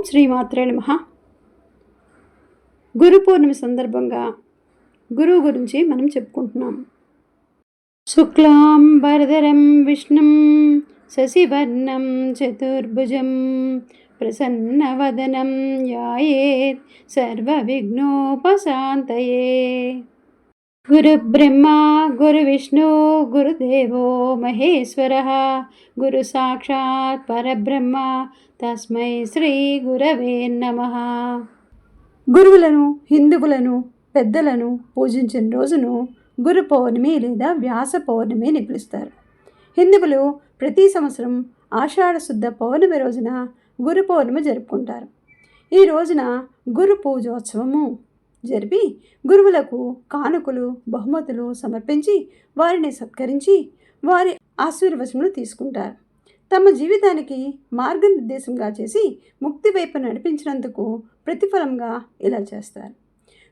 శ్రీమాత్రే నమః. గురు పౌర్ణమి సందర్భంగా గురువు గురించి మనం చెప్పుకుంటున్నాం. శుక్లాంబరధరం విష్ణుం శశివర్ణం చతుర్భుజం ప్రసన్నవదనం ధ్యాయేత్ సర్వవిఘ్నోపశాంతయే. గురుబ్రహ్మా గురువిష్ణు గురుదేవో మహేశ్వరః గురు సాక్షాత్ పరబ్రహ్మ తస్మై శ్రీ గురవే నమః. గురువులను, హిందువులను, పెద్దలను పూజించిన రోజును గురు పౌర్ణమి లేదా వ్యాస పౌర్ణమి అని పిలుస్తారు. హిందువులు ప్రతి సంవత్సరం ఆషాఢ శుద్ధ పౌర్ణమి రోజున గురు పౌర్ణమి జరుపుకుంటారు. ఈ రోజున గురు పూజోత్సవము జరిపి గురువులకు కానుకలు, బహుమతులు సమర్పించి వారిని సత్కరించి వారి ఆశీర్వచనలు తీసుకుంటారు. తమ జీవితానికి మార్గనిర్దేశంగా చేసి ముక్తి వైపు నడిపించినందుకు ప్రతిఫలంగా ఇలా చేస్తారు.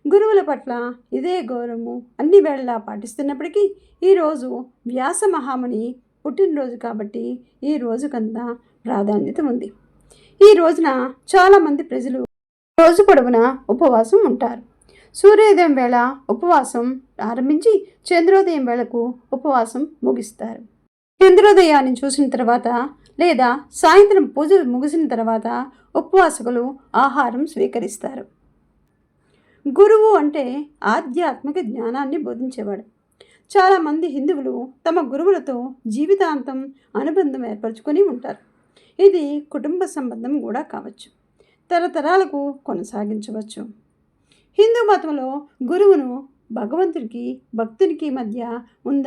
గురువుల పట్ల ఇదే గౌరవము అన్ని వేళలా పాటిస్తున్నప్పటికీ ఈరోజు వ్యాస మహాముని పుట్టినరోజు కాబట్టి ఈ రోజుకంతా ప్రాధాన్యత ఉంది. ఈ రోజున చాలామంది ప్రజలు రోజు పొడవునా ఉపవాసం ఉంటారు. సూర్యోదయం వేళ ఉపవాసం ఆరంభించి చంద్రోదయం వేళకు ఉపవాసం ముగిస్తారు. చంద్రోదయాన్ని చూసిన తర్వాత లేదా సాయంత్రం పూజలు ముగిసిన తర్వాత ఉపవాసకులు ఆహారం స్వీకరిస్తారు. గురువు అంటే ఆధ్యాత్మిక జ్ఞానాన్ని బోధించేవాడు. చాలామంది హిందువులు తమ గురువులతో జీవితాంతం అనుబంధం ఏర్పరచుకొని ఉంటారు. ఇది కుటుంబ సంబంధం కూడా కావచ్చు, తరతరాలకు కొనసాగించవచ్చు. హిందూ మతంలో గురువును భగవంతుడికి భక్తునికి మధ్య ఉన్న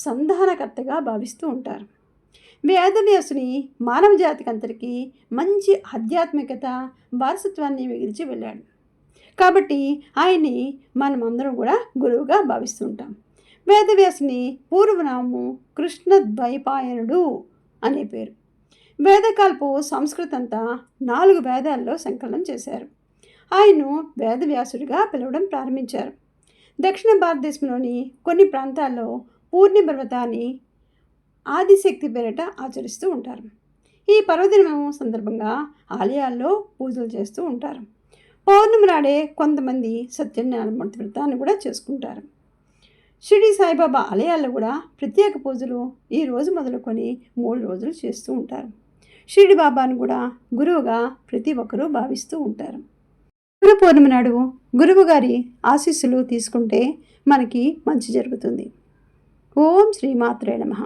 సంధానకర్తగా భావిస్తూ ఉంటారు. వేదవ్యాసుని మానవ జాతికి అంతటికీ మంచి ఆధ్యాత్మికత వారసత్వాన్ని మిగిల్చి వెళ్ళాడు. కాబట్టి ఆయన్ని మనమందరం కూడా గురువుగా భావిస్తూ ఉంటాం. వేదవ్యాసుని పూర్వనామము కృష్ణద్వైపాయనుడు అనే పేరు. వేదకాలపు సంస్కృతంతా 4 వేదాల్లో సంకలనం చేశారు. ఆయన్ను వేదవ్యాసుడిగా పిలవడం ప్రారంభించారు. దక్షిణ భారతదేశంలోని కొన్ని ప్రాంతాల్లో పూర్ణిమ వ్రతాన్ని ఆదిశక్తి పేరిట ఆచరిస్తూ ఉంటారు. ఈ పర్వదినం సందర్భంగా ఆలయాల్లో పూజలు చేస్తూ ఉంటారు. పౌర్ణమి నాడే కొంతమంది సత్యనారాయణ వ్రతాన్ని కూడా చేసుకుంటారు. షిరిడి సాయిబాబా ఆలయాల్లో కూడా ప్రత్యేక పూజలు ఈ రోజు మొదలుకొని 3 రోజులు చేస్తూ ఉంటారు. షిరిడి బాబాను కూడా గురువుగా ప్రతి ఒక్కరూ భావిస్తూ ఉంటారు. గురు పౌర్ణమి నాడు గురువు గారి ఆశీస్సులు తీసుకుంటే మనకి మంచి జరుగుతుంది. ఓం శ్రీమాత్రే నమః.